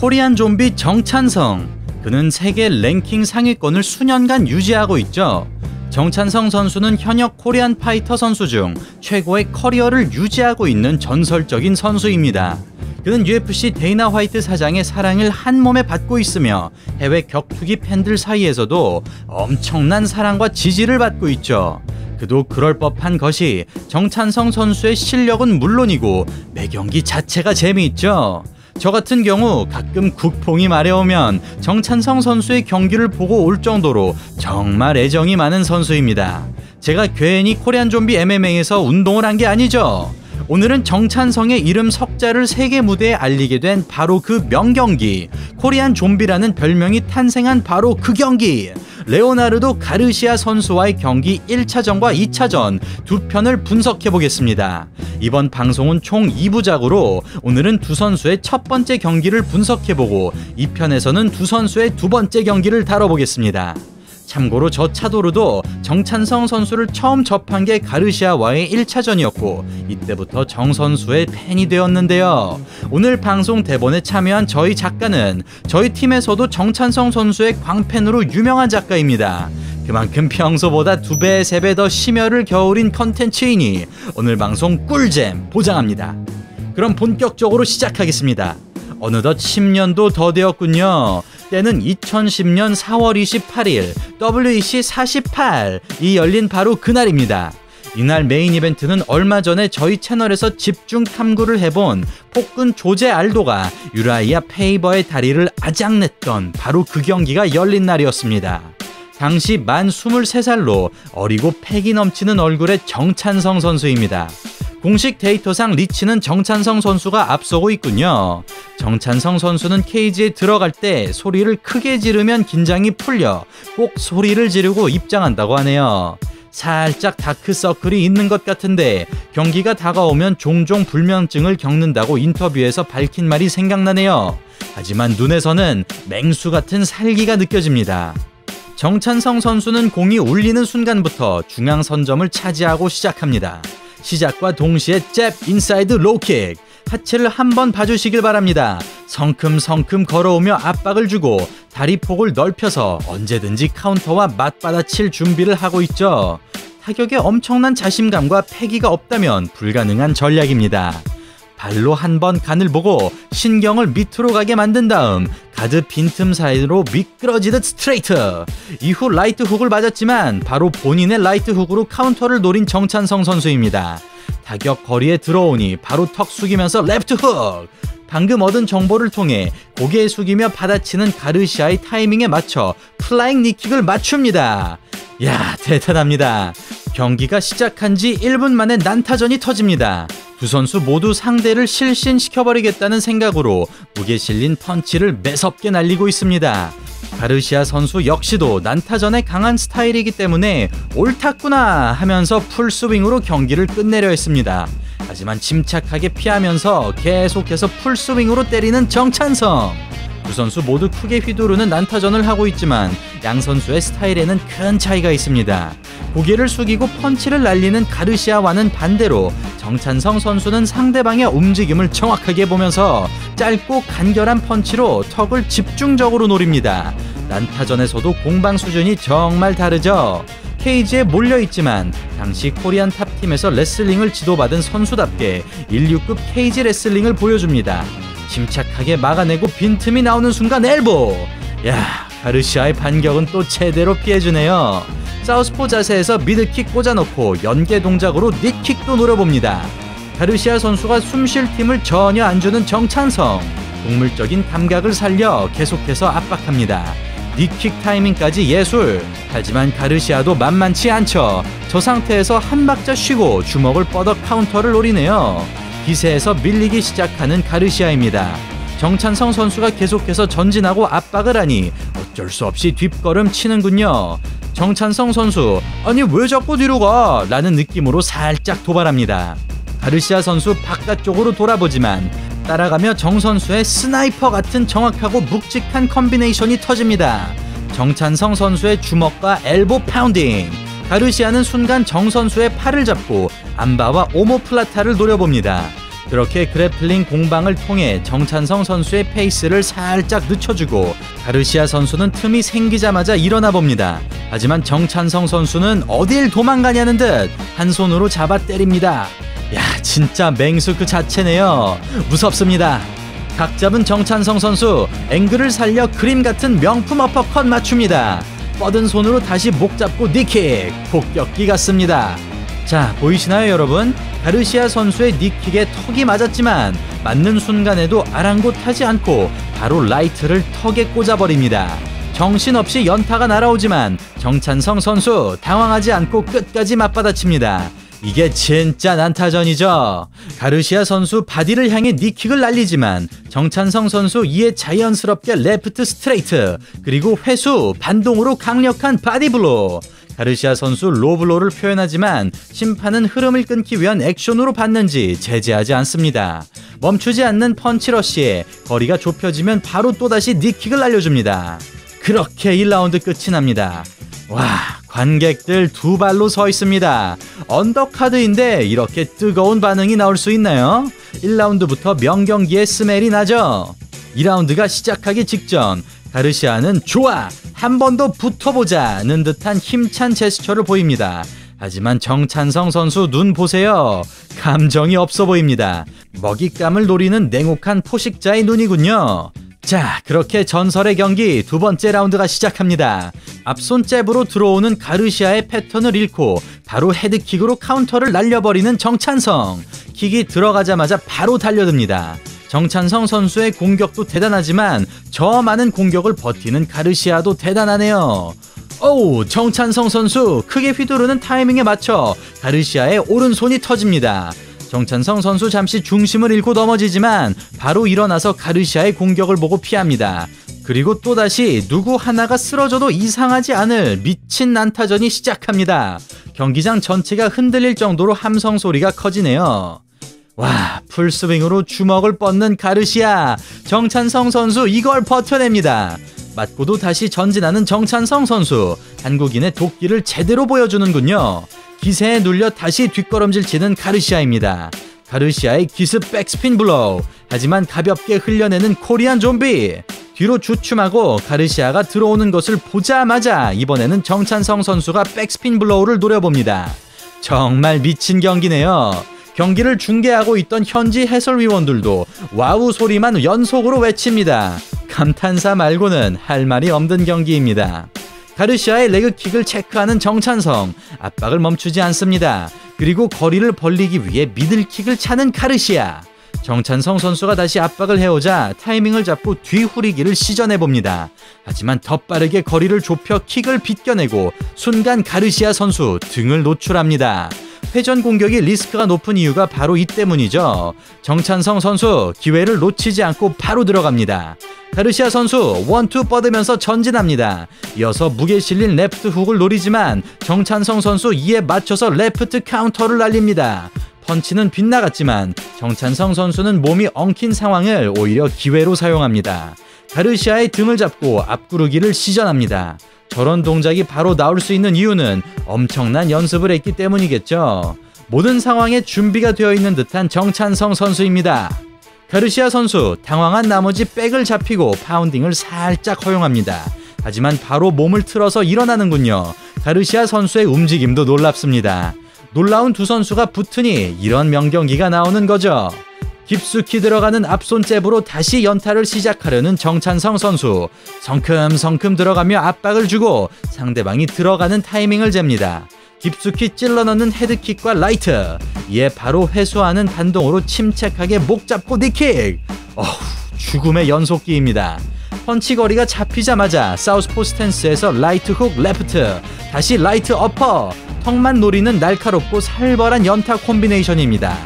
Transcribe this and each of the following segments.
코리안 좀비 정찬성. 그는 세계 랭킹 상위권을 수년간 유지하고 있죠. 정찬성 선수는 현역 코리안 파이터 선수 중 최고의 커리어를 유지하고 있는 전설적인 선수입니다. 그는 UFC 데이나 화이트 사장의 사랑을 한 몸에 받고 있으며 해외 격투기 팬들 사이에서도 엄청난 사랑과 지지를 받고 있죠. 그도 그럴 법한 것이 정찬성 선수의 실력은 물론이고 매 경기 자체가 재미있죠. 저 같은 경우 가끔 국뽕이 마려우면 정찬성 선수의 경기를 보고 올 정도로 정말 애정이 많은 선수입니다. 제가 괜히 코리안 좀비 MMA에서 운동을 한 게 아니죠. 오늘은 정찬성의 이름 석자를 세계 무대에 알리게 된 바로 그 명경기, 코리안 좀비라는 별명이 탄생한 바로 그 경기, 레오나르도 가르시아 선수와의 경기 1차전과 2차전 두 편을 분석해 보겠습니다. 이번 방송은 총 2부작으로 오늘은 두 선수의 첫 번째 경기를 분석해 보고 2편에서는 두 선수의 두 번째 경기를 다뤄보겠습니다. 참고로 저 차도르도 정찬성 선수를 처음 접한 게 가르시아와의 1차전이었고 이때부터 정 선수의 팬이 되었는데요. 오늘 방송 대본에 참여한 저희 작가는 저희 팀에서도 정찬성 선수의 광팬으로 유명한 작가입니다. 그만큼 평소보다 2배, 3배 더 심혈을 겨울인 컨텐츠이니 오늘 방송 꿀잼 보장합니다. 그럼 본격적으로 시작하겠습니다. 어느덧 10년도 더 되었군요. 때는 2010년 4월 28일 WEC 48이 열린 바로 그날입니다. 이날 메인 이벤트는 얼마 전에 저희 채널에서 집중 탐구를 해본 폭군 조제 알도가 유라이아 페이버의 다리를 아작냈던 바로 그 경기가 열린 날이었습니다. 당시 만 23살로 어리고 패기 넘치는 얼굴의 정찬성 선수입니다. 공식 데이터상 리치는 정찬성 선수가 앞서고 있군요. 정찬성 선수는 케이지에 들어갈 때 소리를 크게 지르면 긴장이 풀려 꼭 소리를 지르고 입장한다고 하네요. 살짝 다크서클이 있는 것 같은데 경기가 다가오면 종종 불면증을 겪는다고 인터뷰에서 밝힌 말이 생각나네요. 하지만 눈에서는 맹수 같은 살기가 느껴집니다. 정찬성 선수는 공이 울리는 순간부터 중앙 선점을 차지하고 시작합니다. 시작과 동시에 잽 인사이드 로킥, 하체를 한번 봐주시길 바랍니다. 성큼성큼 걸어오며 압박을 주고 다리 폭을 넓혀서 언제든지 카운터와 맞받아칠 준비를 하고 있죠. 타격에 엄청난 자신감과 패기가 없다면 불가능한 전략입니다. 발로 한번 간을 보고 신경을 밑으로 가게 만든 다음 가드 빈틈 사이로 미끄러지듯 스트레이트, 이후 라이트 훅을 맞았지만 바로 본인의 라이트 훅으로 카운터를 노린 정찬성 선수입니다. 타격 거리에 들어오니 바로 턱 숙이면서 레프트 훅, 방금 얻은 정보를 통해 고개 숙이며 받아치는 가르시아의 타이밍에 맞춰 플라잉 니킥을 맞춥니다. 야, 대단합니다. 경기가 시작한 지 1분 만에 난타전이 터집니다. 두 선수 모두 상대를 실신시켜버리겠다는 생각으로 무게 실린 펀치를 매섭게 날리고 있습니다. 가르시아 선수 역시도 난타전에 강한 스타일이기 때문에 옳았구나 하면서 풀스윙으로 경기를 끝내려 했습니다. 하지만 침착하게 피하면서 계속해서 풀스윙으로 때리는 정찬성. 두 선수 모두 크게 휘두르는 난타전을 하고 있지만 양 선수의 스타일에는 큰 차이가 있습니다. 고개를 숙이고 펀치를 날리는 가르시아와는 반대로 정찬성 선수는 상대방의 움직임을 정확하게 보면서 짧고 간결한 펀치로 턱을 집중적으로 노립니다. 난타전에서도 공방 수준이 정말 다르죠. 케이지에 몰려있지만 당시 코리안 탑팀에서 레슬링을 지도받은 선수답게 1류급 케이지 레슬링을 보여줍니다. 침착하게 막아내고 빈틈이 나오는 순간 엘보! 야, 가르시아의 반격은 또 제대로 피해주네요. 사우스포 자세에서 미드킥 꽂아놓고 연계 동작으로 닉킥도 노려봅니다. 가르시아 선수가 숨쉴 틈을 전혀 안 주는 정찬성. 동물적인 감각을 살려 계속해서 압박합니다. 닉킥 타이밍까지 예술. 하지만 가르시아도 만만치 않죠. 저 상태에서 한 박자 쉬고 주먹을 뻗어 카운터를 노리네요. 기세에서 밀리기 시작하는 가르시아입니다. 정찬성 선수가 계속해서 전진하고 압박을 하니 어쩔 수 없이 뒷걸음 치는군요. 정찬성 선수, 아니 왜 자꾸 뒤로 가? 라는 느낌으로 살짝 도발합니다. 가르시아 선수 바깥쪽으로 돌아보지만 따라가며 정 선수의 스나이퍼 같은 정확하고 묵직한 컨비네이션이 터집니다. 정찬성 선수의 주먹과 엘보 파운딩. 가르시아는 순간 정 선수의 팔을 잡고 암바와 오모플라타를 노려봅니다. 그렇게 그래플링 공방을 통해 정찬성 선수의 페이스를 살짝 늦춰주고 가르시아 선수는 틈이 생기자마자 일어나 봅니다. 하지만 정찬성 선수는 어딜 도망가냐는 듯 한 손으로 잡아 때립니다. 야, 진짜 맹수 그 자체네요. 무섭습니다. 각 잡은 정찬성 선수, 앵글을 살려 그림 같은 명품 어퍼컷 맞춥니다. 뻗은 손으로 다시 목 잡고 니킥, 폭격기 같습니다. 자, 보이시나요 여러분? 가르시아 선수의 니킥에 턱이 맞았지만 맞는 순간에도 아랑곳하지 않고 바로 라이트를 턱에 꽂아버립니다. 정신없이 연타가 날아오지만 정찬성 선수 당황하지 않고 끝까지 맞받아칩니다. 이게 진짜 난타전이죠. 가르시아 선수 바디를 향해 니킥을 날리지만 정찬성 선수 이에 자연스럽게 레프트 스트레이트, 그리고 회수, 반동으로 강력한 바디블로. 가르시아 선수 로블로를 표현하지만 심판은 흐름을 끊기 위한 액션으로 봤는지 제재하지 않습니다. 멈추지 않는 펀치러시에 거리가 좁혀지면 바로 또다시 니킥을 날려줍니다. 그렇게 1라운드 끝이 납니다. 와, 관객들 두 발로 서 있습니다. 언더카드인데 이렇게 뜨거운 반응이 나올 수 있나요? 1라운드부터 명경기의 스멜이 나죠. 2라운드가 시작하기 직전 가르시아는 좋아! 한 번 더 붙어보자는 듯한 힘찬 제스처를 보입니다. 하지만 정찬성 선수 눈 보세요. 감정이 없어 보입니다. 먹잇감을 노리는 냉혹한 포식자의 눈이군요. 자, 그렇게 전설의 경기 두 번째 라운드가 시작합니다. 앞손 잽으로 들어오는 가르시아의 패턴을 읽고 바로 헤드킥으로 카운터를 날려버리는 정찬성. 킥이 들어가자마자 바로 달려듭니다. 정찬성 선수의 공격도 대단하지만 저 많은 공격을 버티는 가르시아도 대단하네요. 오우, 정찬성 선수 크게 휘두르는 타이밍에 맞춰 가르시아의 오른손이 터집니다. 정찬성 선수 잠시 중심을 잃고 넘어지지만 바로 일어나서 가르시아의 공격을 보고 피합니다. 그리고 또다시 누구 하나가 쓰러져도 이상하지 않을 미친 난타전이 시작합니다. 경기장 전체가 흔들릴 정도로 함성 소리가 커지네요. 와, 풀스윙으로 주먹을 뻗는 가르시아. 정찬성 선수 이걸 버텨냅니다. 맞고도 다시 전진하는 정찬성 선수. 한국인의 도끼를 제대로 보여주는군요. 기세에 눌려 다시 뒷걸음질 치는 가르시아입니다. 가르시아의 기습 백스핀 블로우. 하지만 가볍게 흘려내는 코리안 좀비. 뒤로 주춤하고 가르시아가 들어오는 것을 보자마자 이번에는 정찬성 선수가 백스핀 블로우를 노려봅니다. 정말 미친 경기네요. 경기를 중계하고 있던 현지 해설위원들도 와우 소리만 연속으로 외칩니다. 감탄사 말고는 할 말이 없는 경기입니다. 가르시아의 레그킥을 체크하는 정찬성. 압박을 멈추지 않습니다. 그리고 거리를 벌리기 위해 미들킥을 차는 가르시아. 정찬성 선수가 다시 압박을 해오자 타이밍을 잡고 뒤후리기를 시전해봅니다. 하지만 더 빠르게 거리를 좁혀 킥을 빗겨내고 순간 가르시아 선수 등을 노출합니다. 회전 공격이 리스크가 높은 이유가 바로 이 때문이죠. 정찬성 선수 기회를 놓치지 않고 바로 들어갑니다. 가르시아 선수 원투 뻗으면서 전진합니다. 이어서 무게 실린 레프트 훅을 노리지만 정찬성 선수 이에 맞춰서 레프트 카운터를 날립니다. 펀치는 빗나갔지만 정찬성 선수는 몸이 엉킨 상황을 오히려 기회로 사용합니다. 가르시아의 등을 잡고 앞구르기를 시전합니다. 저런 동작이 바로 나올 수 있는 이유는 엄청난 연습을 했기 때문이겠죠. 모든 상황에 준비가 되어 있는 듯한 정찬성 선수입니다. 가르시아 선수 당황한 나머지 백을 잡히고 파운딩을 살짝 허용합니다. 하지만 바로 몸을 틀어서 일어나는군요. 가르시아 선수의 움직임도 놀랍습니다. 놀라운 두 선수가 붙으니 이런 명경기가 나오는 거죠. 깊숙이 들어가는 앞손 잽으로 다시 연타를 시작하려는 정찬성 선수. 성큼성큼 들어가며 압박을 주고 상대방이 들어가는 타이밍을 잽니다. 깊숙이 찔러 넣는 헤드킥과 라이트. 이에 바로 회수하는 단동으로 침착하게 목 잡고 니킥. 죽음의 연속기입니다. 펀치 거리가 잡히자마자 사우스포 스탠스에서 라이트 훅 레프트, 다시 라이트 어퍼. 턱만 노리는 날카롭고 살벌한 연타 콤비네이션입니다.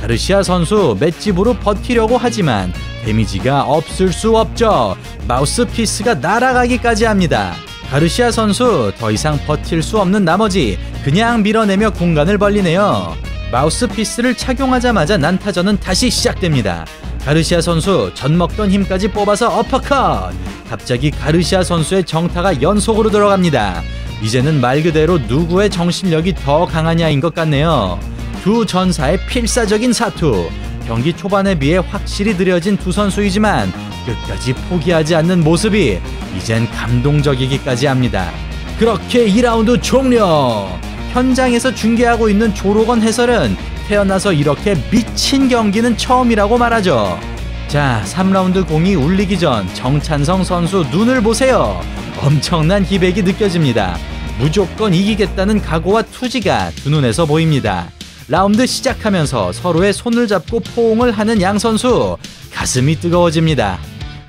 가르시아 선수 맷집으로 버티려고 하지만 데미지가 없을 수 없죠. 마우스피스가 날아가기까지 합니다. 가르시아 선수 더 이상 버틸 수 없는 나머지 그냥 밀어내며 공간을 벌리네요. 마우스피스를 착용하자마자 난타전은 다시 시작됩니다. 가르시아 선수 전 먹던 힘까지 뽑아서 어퍼컷. 갑자기 가르시아 선수의 정타가 연속으로 들어갑니다. 이제는 말 그대로 누구의 정신력이 더 강하냐인 것 같네요. 두 전사의 필사적인 사투. 경기 초반에 비해 확실히 느려진 두 선수이지만 끝까지 포기하지 않는 모습이 이젠 감동적이기까지 합니다. 그렇게 2라운드 종료! 현장에서 중계하고 있는 조로건 해설은 태어나서 이렇게 미친 경기는 처음이라고 말하죠. 자, 3라운드 공이 울리기 전 정찬성 선수 눈을 보세요. 엄청난 기백이 느껴집니다. 무조건 이기겠다는 각오와 투지가 두 눈에서 보입니다. 라운드 시작하면서 서로의 손을 잡고 포옹을 하는 양 선수, 가슴이 뜨거워집니다.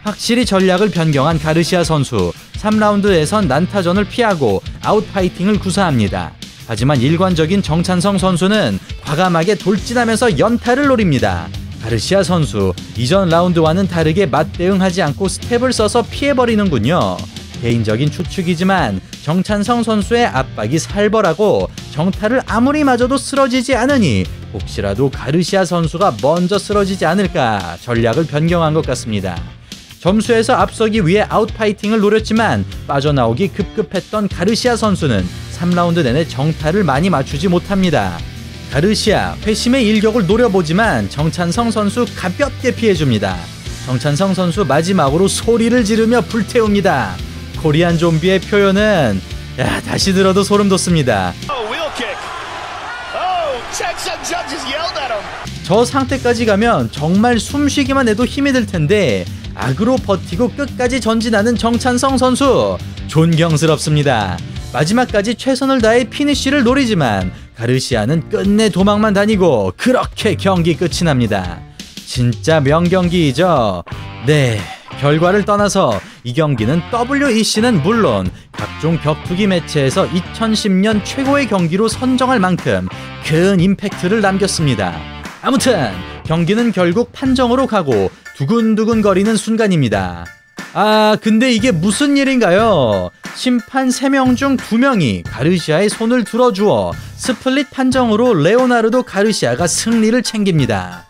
확실히 전략을 변경한 가르시아 선수, 3라운드에선 난타전을 피하고 아웃파이팅을 구사합니다. 하지만 일관적인 정찬성 선수는 과감하게 돌진하면서 연타를 노립니다. 가르시아 선수, 이전 라운드와는 다르게 맞대응하지 않고 스텝을 써서 피해버리는군요. 개인적인 추측이지만 정찬성 선수의 압박이 살벌하고 정타를 아무리 맞아도 쓰러지지 않으니 혹시라도 가르시아 선수가 먼저 쓰러지지 않을까 전략을 변경한 것 같습니다. 점수에서 앞서기 위해 아웃파이팅을 노렸지만 빠져나오기 급급했던 가르시아 선수는 3라운드 내내 정타를 많이 맞추지 못합니다. 가르시아, 회심의 일격을 노려보지만 정찬성 선수 가볍게 피해줍니다. 정찬성 선수 마지막으로 소리를 지르며 불태웁니다. 코리안 좀비의 표현은 다시 들어도 소름 돋습니다. 저 상태까지 가면 정말 숨쉬기만 해도 힘이 들 텐데 악으로 버티고 끝까지 전진하는 정찬성 선수, 존경스럽습니다. 마지막까지 최선을 다해 피니쉬를 노리지만 가르시아는 끝내 도망만 다니고 그렇게 경기 끝이 납니다. 진짜 명경기이죠. 네, 결과를 떠나서 이 경기는 WEC는 물론 각종 격투기 매체에서 2010년 최고의 경기로 선정할 만큼 큰 임팩트를 남겼습니다. 아무튼 경기는 결국 판정으로 가고 두근두근거리는 순간입니다. 근데 이게 무슨 일인가요? 심판 3명 중 2명이 가르시아의 손을 들어주어 스플릿 판정으로 레오나르도 가르시아가 승리를 챙깁니다.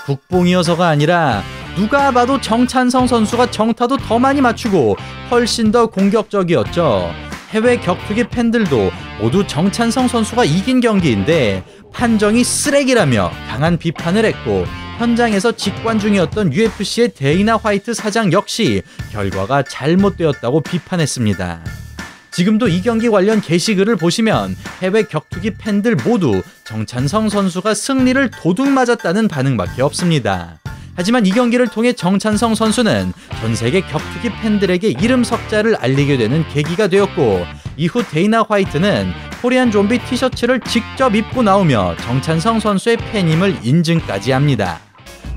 국뽕이어서가 아니라 누가 봐도 정찬성 선수가 정타도 더 많이 맞추고 훨씬 더 공격적이었죠. 해외 격투기 팬들도 모두 정찬성 선수가 이긴 경기인데 판정이 쓰레기라며 강한 비판을 했고, 현장에서 직관 중이었던 UFC의 데이나 화이트 사장 역시 결과가 잘못되었다고 비판했습니다. 지금도 이 경기 관련 게시글을 보시면 해외 격투기 팬들 모두 정찬성 선수가 승리를 도둑맞았다는 반응밖에 없습니다. 하지만 이 경기를 통해 정찬성 선수는 전 세계 격투기 팬들에게 이름 석자를 알리게 되는 계기가 되었고, 이후 데이나 화이트는 코리안 좀비 티셔츠를 직접 입고 나오며 정찬성 선수의 팬임을 인증까지 합니다.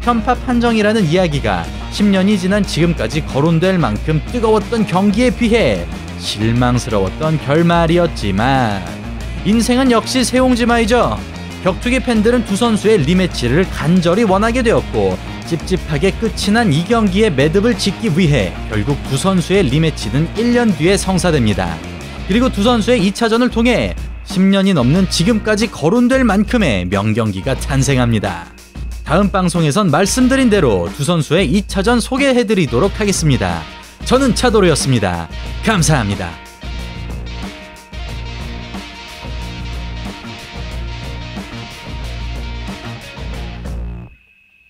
편파 판정이라는 이야기가 10년이 지난 지금까지 거론될 만큼 뜨거웠던 경기에 비해 실망스러웠던 결말이었지만 인생은 역시 새옹지마이죠. 격투기 팬들은 두 선수의 리매치를 간절히 원하게 되었고, 찝찝하게 끝이 난 이 경기의 매듭을 짓기 위해 결국 두 선수의 리매치는 1년 뒤에 성사됩니다. 그리고 두 선수의 2차전을 통해 10년이 넘는 지금까지 거론될 만큼의 명경기가 탄생합니다. 다음 방송에선 말씀드린 대로 두 선수의 2차전 소개해드리도록 하겠습니다. 저는 차도로였습니다. 감사합니다.